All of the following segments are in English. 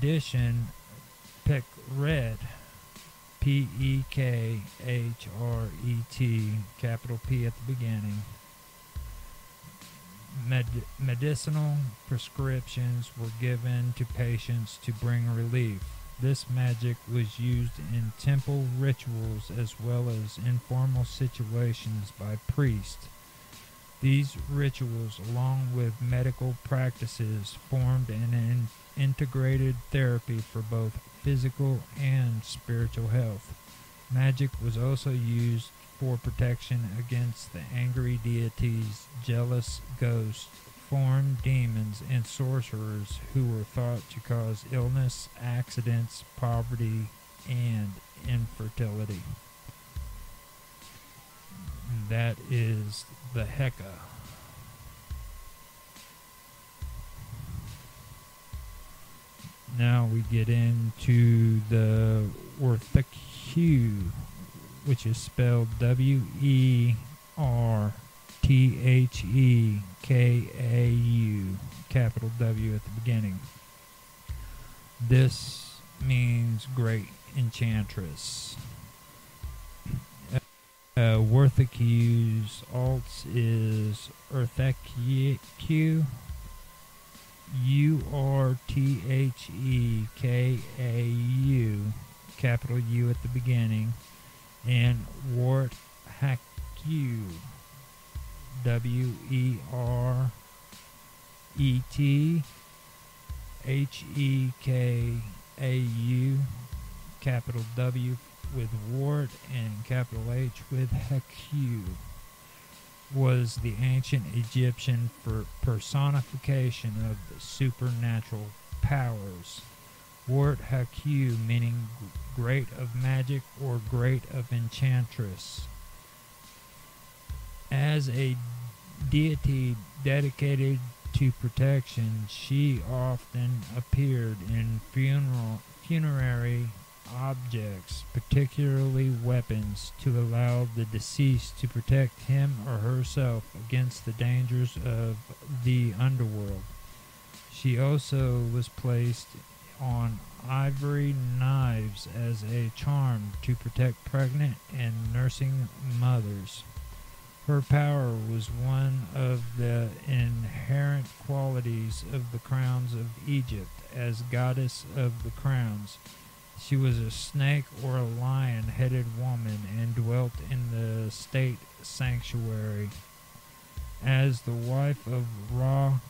addition, Pekret, P-E-K-H-R-E-T, capital P at the beginning. Medicinal prescriptions were given to patients to bring relief. This magic was used in temple rituals as well as informal situations by priests. These rituals, along with medical practices, formed an integrated therapy for both physical and spiritual health. Magic was also used for protection against the angry deities, jealous ghosts, foreign demons, and sorcerers who were thought to cause illness, accidents, poverty, and infertility. That is the Heka. Now we get into the Werthu, which is spelled W-E-R-T-H-E-K-A-U, capital W at the beginning. This means great enchantress. Werthu's alts is Urthekeu, U-R-T-H-E-K-A-U, capital U at the beginning, and Werthu, W-E-R-E-T-H-E-K-A-U, capital W with Wart and capital H with Heku, was the ancient Egyptian for personification of the supernatural powers. Wart Heku meaning great of magic or great of enchantress. As a deity dedicated to protection, she often appeared in funerary objects, particularly weapons, to allow the deceased to protect him or herself against the dangers of the underworld. She also was placed on ivory knives as a charm to protect pregnant and nursing mothers. Her power was one of the inherent qualities of the crowns of Egypt as goddess of the crowns. She was a snake or a lion-headed woman and dwelt in the state sanctuary. As the wife of Ra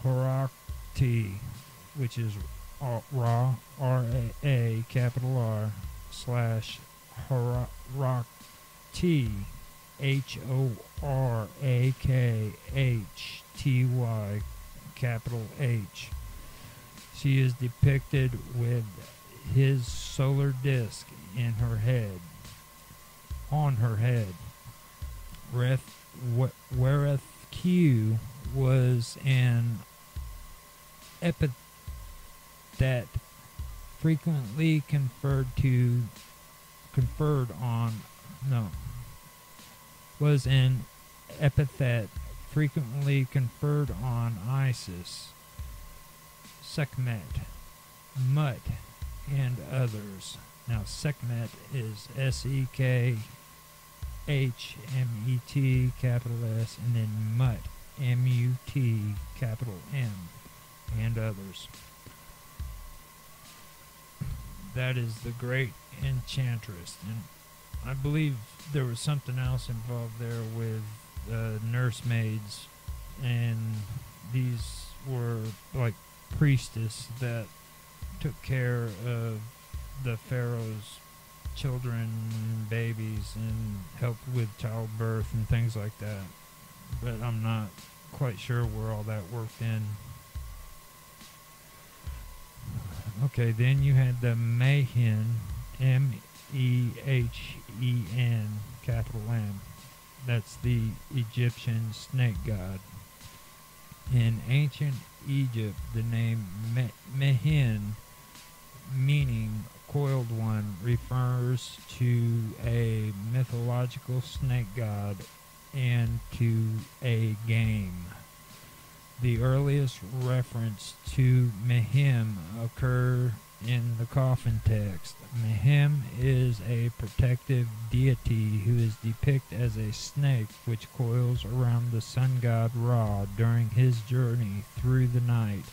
Horakti, which is Ra, R-A, capital R, slash Horakti, H-O-R-A-K-H-T-Y, capital H. She is depicted with his solar disk in her head, on her head. Wereth Q was an epithet frequently conferred on Isis, Sekhmet, Mut, and others. Now Sekhmet is S-E-K-H-M-E-T, capital S, and then Mut, M-U-T, capital M, and others. That is the great enchantress. And I believe there was something else involved there with nursemaids, and these were like priestess that took care of the pharaoh's children and babies and helped with childbirth and things like that. But I'm not quite sure where all that worked in. Okay, then you had the Mehen, M-E-H-E-N, capital M. That's the Egyptian snake god. In ancient Egypt, the name Mehen, meaning coiled one, refers to a mythological snake god and to a game. The earliest reference to Mehim occur in the coffin text. Mehim is a protective deity who is depicted as a snake which coils around the sun god Ra during his journey through the night.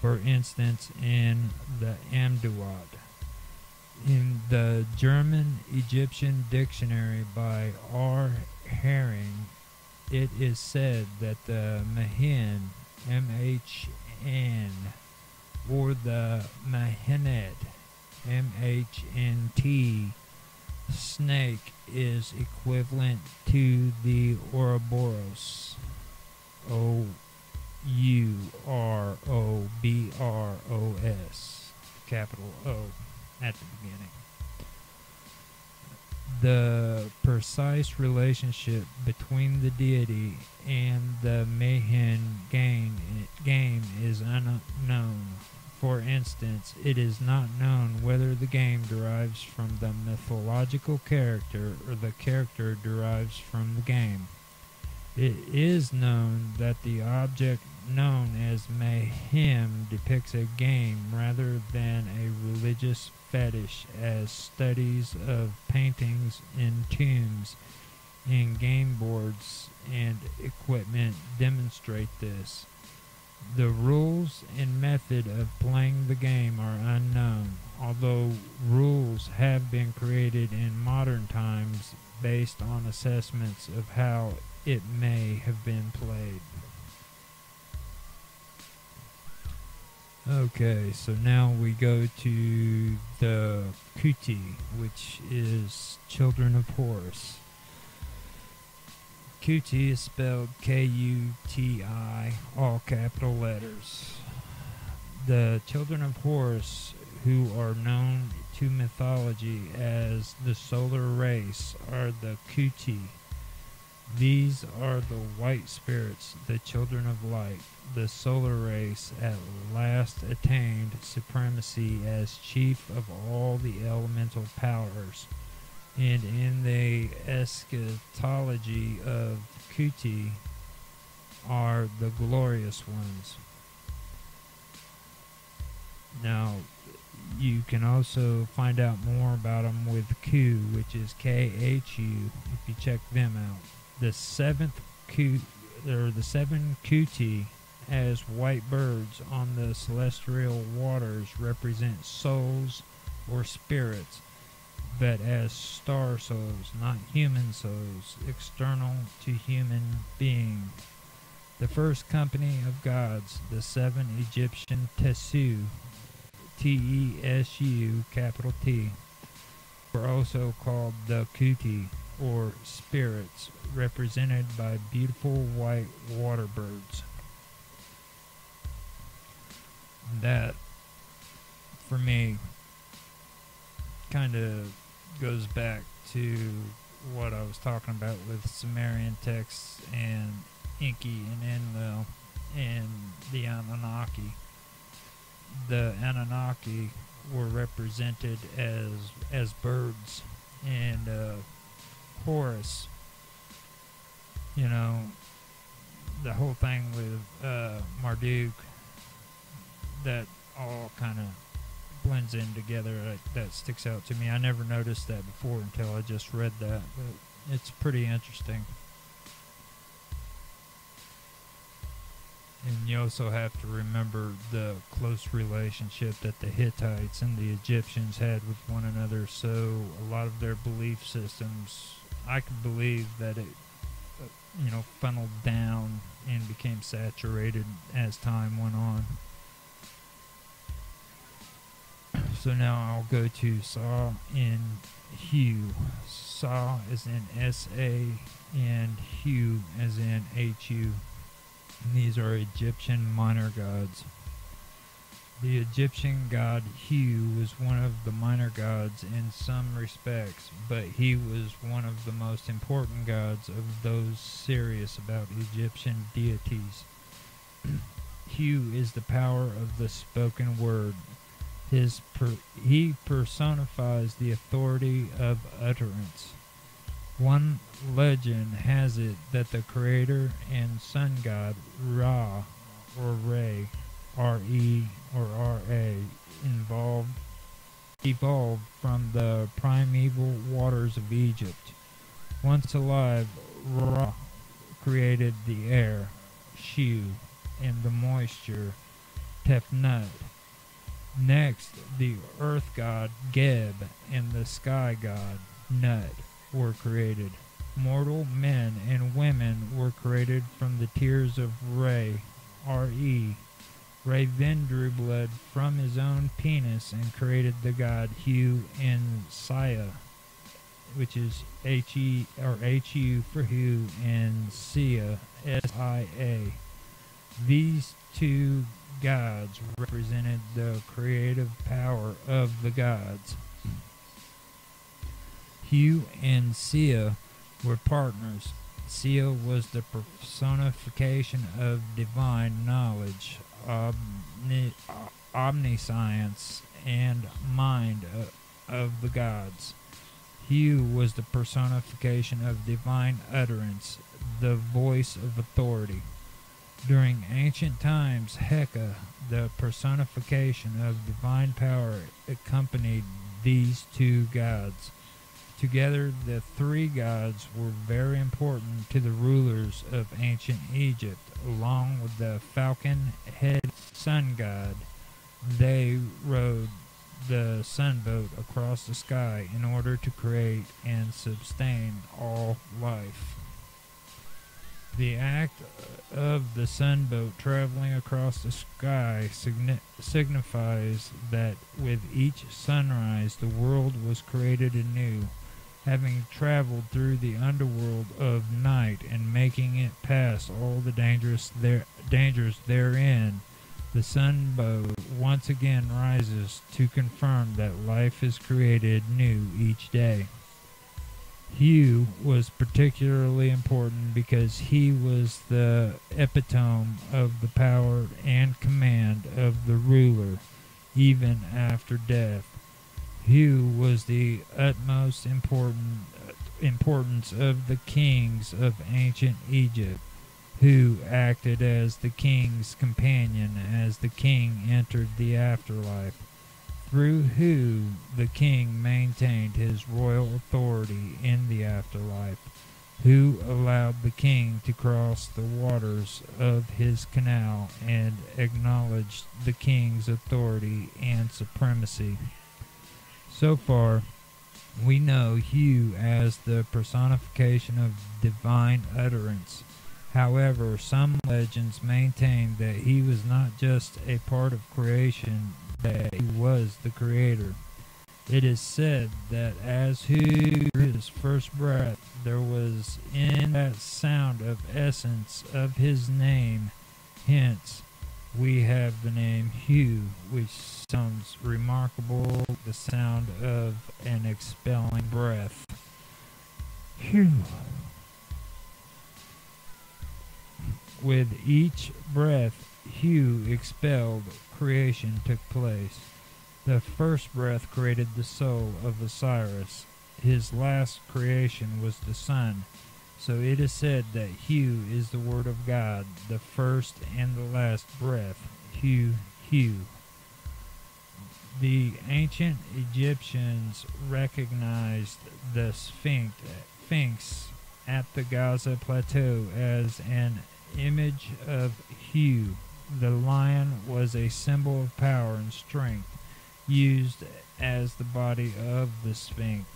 For instance, in the Amduat. In the German-Egyptian dictionary by R. Herring, it is said that the Mahin, M-H-N, or the Mahinet, M-H-N-T, snake is equivalent to the Ouroboros, O-U-R-O-B-R-O-S, capital O at the beginning. The precise relationship between the deity and the Mahin game is unknown. For instance, it is not known whether the game derives from the mythological character or the character derives from the game. It is known that the object known as Mayhem depicts a game rather than a religious fetish, as studies of paintings in tombs and game boards and equipment demonstrate this. The rules and method of playing the game are unknown, although rules have been created in modern times based on assessments of how it may have been played. Okay, so now we go to the Kuti, which is Children of Horus. Kuti is spelled K-U-T-I, all capital letters. The Children of Horus, who are known to mythology as the solar race, are the Kuti. These are the white spirits, the children of light. The solar race at last attained supremacy as chief of all the elemental powers. And in the eschatology of Kuti are the glorious ones. Now, you can also find out more about them with Ku, which is K-H-U, if you check them out. The seven Kuti as white birds on the celestial waters represent souls or spirits, but as star souls, not human souls, external to human being. The first company of gods, the seven Egyptian Tesu, T-E-S-U, capital T, were also called the Kuti, or spirits, represented by beautiful white water birds. That, for me, kind of goes back to what I was talking about with Sumerian texts and Enki and Enlil and the Anunnaki. The Anunnaki were represented as birds, and Horus, you know, the whole thing with Marduk, that all kind of blends in together. That sticks out to me. I never noticed that before until I just read that, but it's pretty interesting. And you also have to remember the close relationship that the Hittites and the Egyptians had with one another, so a lot of their belief systems, I can believe that it, funneled down and became saturated as time went on. So now I'll go to Sa and Hu. Sa as in S-A and Hu as in H-U. And these are Egyptian minor gods. The Egyptian god Hu was one of the minor gods in some respects, but he was one of the most important gods of those serious about Egyptian deities. Hu is the power of the spoken word. He personifies the authority of utterance. One legend has it that the creator and sun god Ra, or Re, R-E or R-A, evolved from the primeval waters of Egypt. Once alive, Ra created the air, Shu, and the moisture, Tefnut. Next, the earth god, Geb, and the sky god, Nut, were created. Mortal men and women were created from the tears of Re, R-E. Re then drew blood from his own penis and created the god Hu and Sia, which is H-E or H-U for Hu and Sia, S-I-A. These two gods represented the creative power of the gods. Hu and Sia were partners. Sia was the personification of divine knowledge, omniscience, and mind of the gods. Hu was the personification of divine utterance, the voice of authority. During ancient times, Heka, the personification of divine power, accompanied these two gods. Together, the three gods were very important to the rulers of ancient Egypt. Along with the falcon-headed sun god, they rode the sun boat across the sky in order to create and sustain all life. The act of the sun boat traveling across the sky signifies that with each sunrise the world was created anew. Having traveled through the underworld of night and making it past all the dangers therein, the sun boat once again rises to confirm that life is created new each day. Hu was particularly important because he was the epitome of the power and command of the ruler, even after death. Hu was the utmost importance of the kings of ancient Egypt, who acted as the king's companion as the king entered the afterlife. Through Hu, the king maintained his royal authority in the afterlife. Hu allowed the king to cross the waters of his canal and acknowledged the king's authority and supremacy. So far, we know Hu as the personification of divine utterance. However, some legends maintain that he was not just a part of creation, that he was the creator. It is said that as Hu drew his first breath, there was in that sound of essence of his name. Hence, we have the name Hu, which sounds remarkable, the sound of an expelling breath. Hu. With each breath Hu expelled, creation took place. The first breath created the soul of Osiris. His last creation was the sun. So it is said that Hu is the word of God, the first and the last breath. Hu, Hu. The ancient Egyptians recognized the Sphinx at the Gaza Plateau as an image of Hu. The lion was a symbol of power and strength, used as the body of the Sphinx.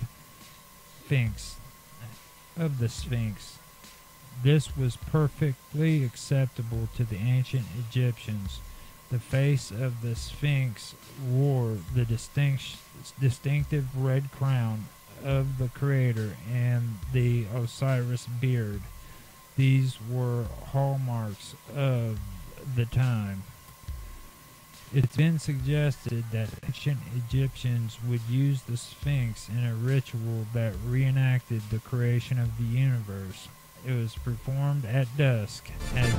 This was perfectly acceptable to the ancient Egyptians. The face of the Sphinx wore the distinctive red crown of the creator and the Osiris beard. These were hallmarks of the time. It's been suggested that ancient Egyptians would use the Sphinx in a ritual that reenacted the creation of the universe. It was performed at dusk as